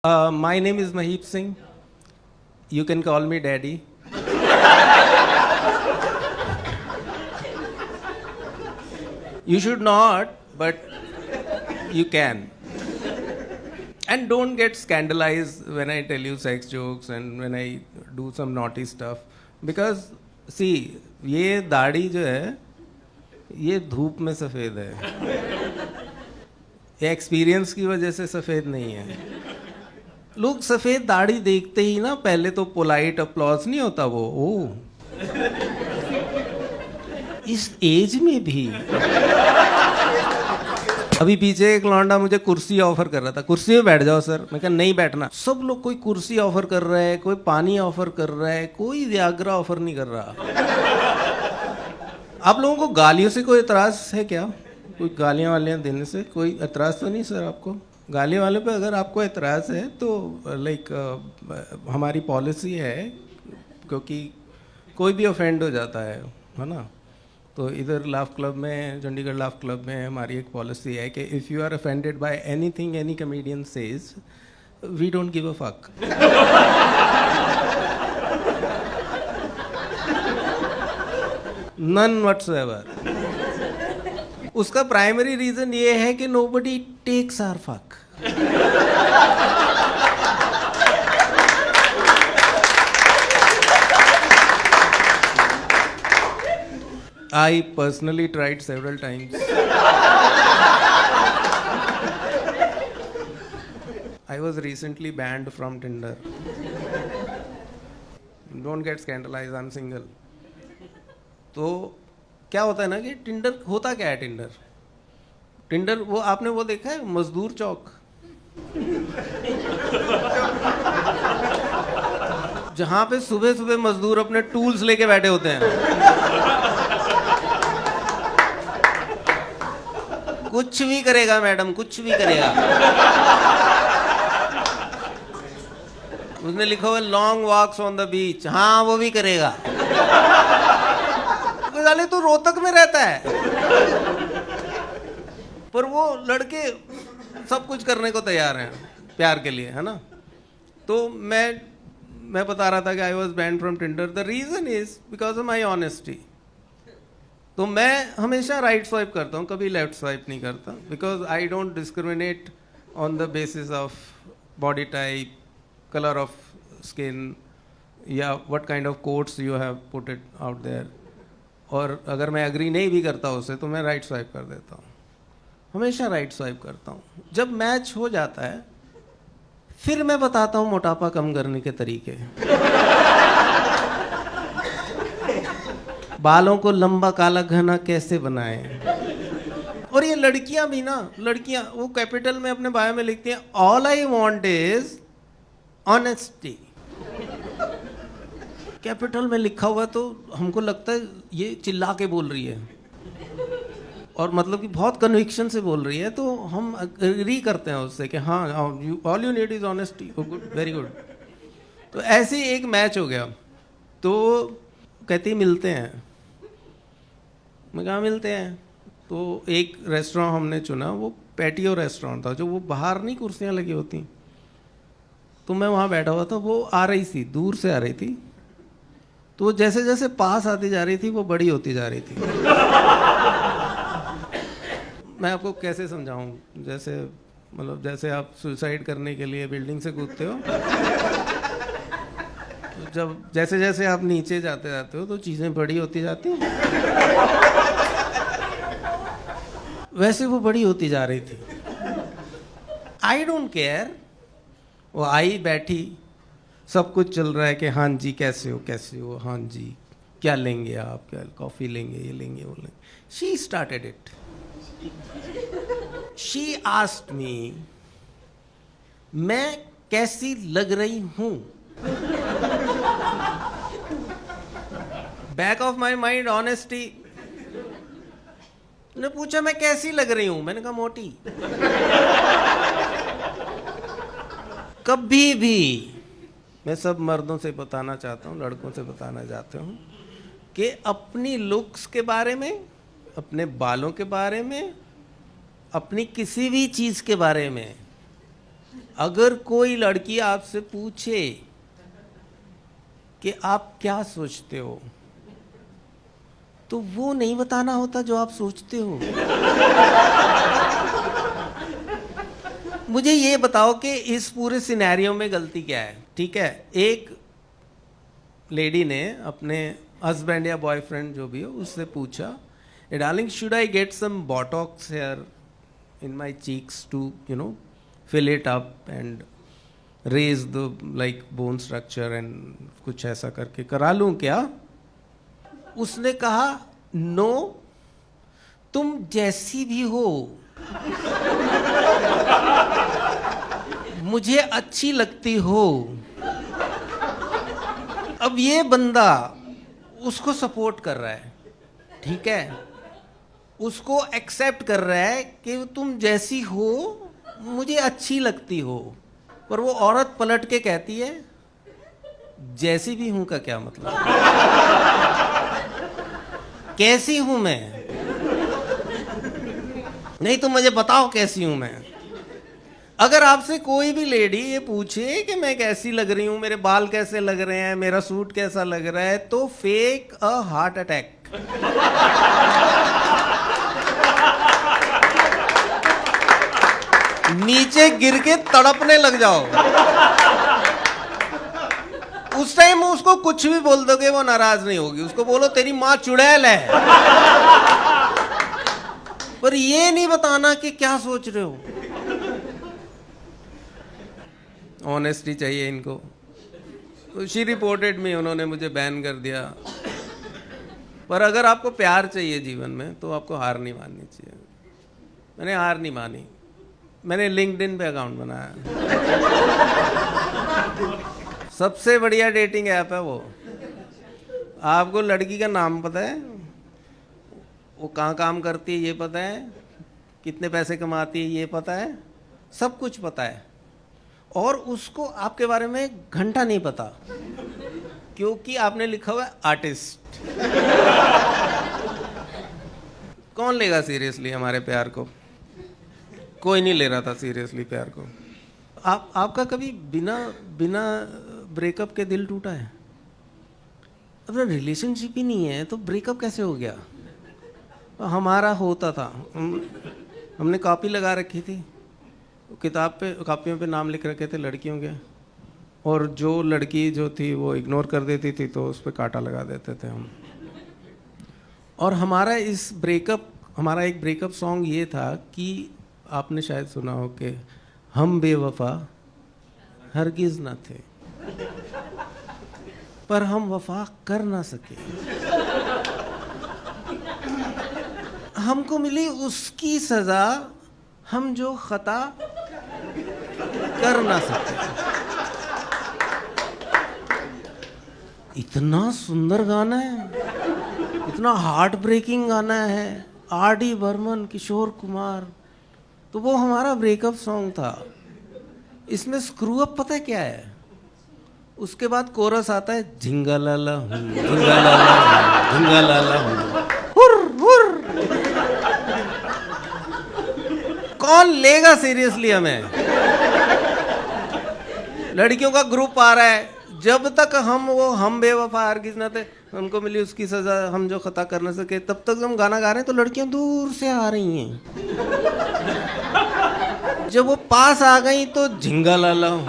My name is Mahip Singh. You can call me Daddy. You should not, but you can. And don't get scandalized when I tell you sex jokes and when I do some naughty stuff. Because, see, ये दाढ़ी जो है, ये धूप में सफ़ेद है. ये एक्सपीरियंस की वजह से सफ़ेद नहीं है. लोग सफ़ेद दाढ़ी देखते ही ना पहले तो पोलाइट अप्लॉज नहीं होता वो. ओ इस एज में भी. अभी पीछे एक लौंडा मुझे कुर्सी ऑफर कर रहा था. कुर्सी में बैठ जाओ सर. मैं कहा नहीं बैठना. सब लोग कोई कुर्सी ऑफर कर रहा है, कोई पानी ऑफर कर रहा है, कोई व्याग्रा ऑफर नहीं कर रहा. आप लोगों को गालियों से कोई एतराज़ है क्या? कोई गालियाँ वालियाँ देने से कोई एतराज़ तो नहीं सर आपको? गाली वाले पे अगर आपको एतराज़ है तो लाइक हमारी पॉलिसी है, क्योंकि कोई भी ऑफेंड हो जाता है ना. तो इधर लाफ क्लब में, चंडीगढ़ लाफ क्लब में हमारी एक पॉलिसी है कि if you are offended by anything any comedian says, we don't give a fuck. None whatsoever. उसका प्राइमरी रीजन ये है कि nobody takes our fuck. I personally tried several times. I was recently banned from Tinder. Don't get scandalized, I'm single. तो क्या होता है ना कि टिंडर होता क्या है? टिंडर वो आपने वो देखा है मजदूर चौक, जहां पे सुबह सुबह मजदूर अपने टूल्स लेके बैठे होते हैं. कुछ भी करेगा मैडम, कुछ भी करेगा. उसने लिखा हुआ long walks on the beach. हाँ वो भी करेगा. जाने तो रोहतक में रहता है, पर वो लड़के सब कुछ करने को तैयार हैं प्यार के लिए, है ना. तो मैं बता रहा था कि I was banned from Tinder. The reason is because of my honesty. तो मैं हमेशा राइट स्वाइप करता हूँ, कभी लेफ्ट स्वाइप नहीं करता. Because I don't discriminate on the basis of body type, colour of skin, या what kind of quotes you have put it out there. और अगर मैं एग्री नहीं भी करता उससे तो मैं राइट स्वाइप कर देता हूँ. हमेशा राइट स्वाइप करता हूँ. जब मैच हो जाता है फिर मैं बताता हूँ मोटापा कम करने के तरीके. बालों को लंबा काला घना कैसे बनाएं. और ये लड़कियां भी ना, लड़कियां वो कैपिटल में अपने बायो में लिखती हैं all I want is honesty. Capital में लिखा हुआ तो हमको लगता है ये चिल्ला के बोल रही है, और मतलब कि बहुत कन्विक्शन से बोल रही है. तो हम एग्री करते हैं उससे कि हाँ all you need is honesty. Good, very good. तो ऐसे ही एक मैच हो गया. तो कहती मिलते हैं. मैं कहा मिलते हैं. तो एक रेस्टोरेंट हमने चुना, वो पैटियो रेस्टोरेंट था, जो वो बाहर नहीं कुर्सियाँ लगी होती. तो मैं वहाँ बैठा हुआ था. वो आ रही थी, दूर से आ रही थी. तो जैसे जैसे पास आती जा रही थी वो बड़ी होती जा रही थी. मैं आपको कैसे समझाऊं, जैसे मतलब जैसे आप सुसाइड करने के लिए बिल्डिंग से कूदते हो, तो जब जैसे जैसे आप नीचे जाते जाते हो तो चीज़ें बड़ी होती जाती हैं. वैसे वो बड़ी होती जा रही थी. I don't care. वो आई, बैठी, सब कुछ चल रहा है कि हाँ जी कैसे हो, हाँ जी क्या लेंगे आप, क्या कॉफ़ी लेंगे, ये लेंगे, वो लेंगे. She started it. She asked me मैं कैसी लग रही हूं. Back of my mind honesty. ने पूछा मैं कैसी लग रही हूं. मैंने कहा मोटी. कभी भी मैं सब मर्दों से बताना चाहता हूँ, लड़कों से बताना चाहता हूँ कि अपनी लुक्स के बारे में, अपने बालों के बारे में, अपनी किसी भी चीज़ के बारे में अगर कोई लड़की आपसे पूछे कि आप क्या सोचते हो, तो वो नहीं बताना होता जो आप सोचते हो। मुझे ये बताओ कि इस पूरे सिनेरियो में गलती क्या है? ठीक है, एक लेडी ने अपने हस्बैंड या बॉयफ्रेंड जो भी हो उससे पूछा, darling should I get some Botox here in my cheeks to fill it up and raise the like bone structure and कुछ ऐसा करके करा लूं क्या? उसने कहा नो, तुम जैसी भी हो मुझे अच्छी लगती हो। अब ये बंदा उसको सपोर्ट कर रहा है, ठीक है, उसको एक्सेप्ट कर रहा है कि तुम जैसी हो मुझे अच्छी लगती हो, पर वो औरत पलट के कहती है जैसी भी हूं का क्या मतलब? कैसी हूं मैं? नहीं तो मुझे बताओ कैसी हूं मैं। अगर आपसे कोई भी लेडी ये पूछे कि मैं कैसी लग रही हूं, मेरे बाल कैसे लग रहे हैं, मेरा सूट कैसा लग रहा है, तो फेक अ हार्ट अटैक। नीचे गिर के तड़पने लग जाओ। उस टाइम उसको कुछ भी बोल दोगे वो नाराज नहीं होगी, उसको बोलो तेरी माँ चुड़ैल है, पर ये नहीं बताना कि क्या सोच रहे हो। ऑनेस्टी चाहिए इनको। शी रिपोर्टेड मी, उन्होंने मुझे बैन कर दिया। पर अगर आपको प्यार चाहिए जीवन में तो आपको हार नहीं माननी चाहिए। मैंने हार नहीं मानी, मैंने लिंक्डइन पे अकाउंट बनाया। सबसे बढ़िया डेटिंग ऐप है वो। आपको लड़की का नाम पता है, वो कहाँ काम करती है ये पता है, कितने पैसे कमाती है ये पता है, सब कुछ पता है, और उसको आपके बारे में घंटा नहीं पता, क्योंकि आपने लिखा हुआ है आर्टिस्ट। कौन लेगा सीरियसली हमारे प्यार को? कोई नहीं ले रहा था सीरियसली प्यार को। आपका कभी बिना ब्रेकअप के दिल टूटा है? अपना रिलेशनशिप ही नहीं है तो ब्रेकअप कैसे हो गया? हमारा होता था, हमने कॉपी लगा रखी थी, कॉपियों पे नाम लिख रखे थे लड़कियों के, और जो लड़की जो थी वो इग्नोर कर देती थी तो उस पर कांटा लगा देते थे हम। और हमारा एक ब्रेकअप सॉन्ग ये था कि आपने शायद सुना हो कि हम बेवफा हरगिज ना थे, पर हम वफा कर ना सके। हमको मिली उसकी सजा, हम जो खता कर ना सके। इतना सुंदर गाना है, इतना हार्ट ब्रेकिंग गाना है। R.D. बर्मन, किशोर कुमार, तो वो हमारा ब्रेकअप सॉन्ग था। इसमें स्क्रू अप पता है क्या है? उसके बाद कोरस आता है, झिंगालाला हूँ, झिंगालाला हूँ, झिंगालाला हूँ, हुर हुर। कौन लेगा सीरियसली हमें? लड़कियों का ग्रुप आ रहा है, जब तक हम बेवफा हरगिज़ न थे, हमको मिली उसकी सजा, हम जो खता कर न सके, तब तक हम गाना गा रहे हैं तो लड़कियां दूर से आ रही हैं। जब वो पास आ गई तो झिंगालाला हूँ,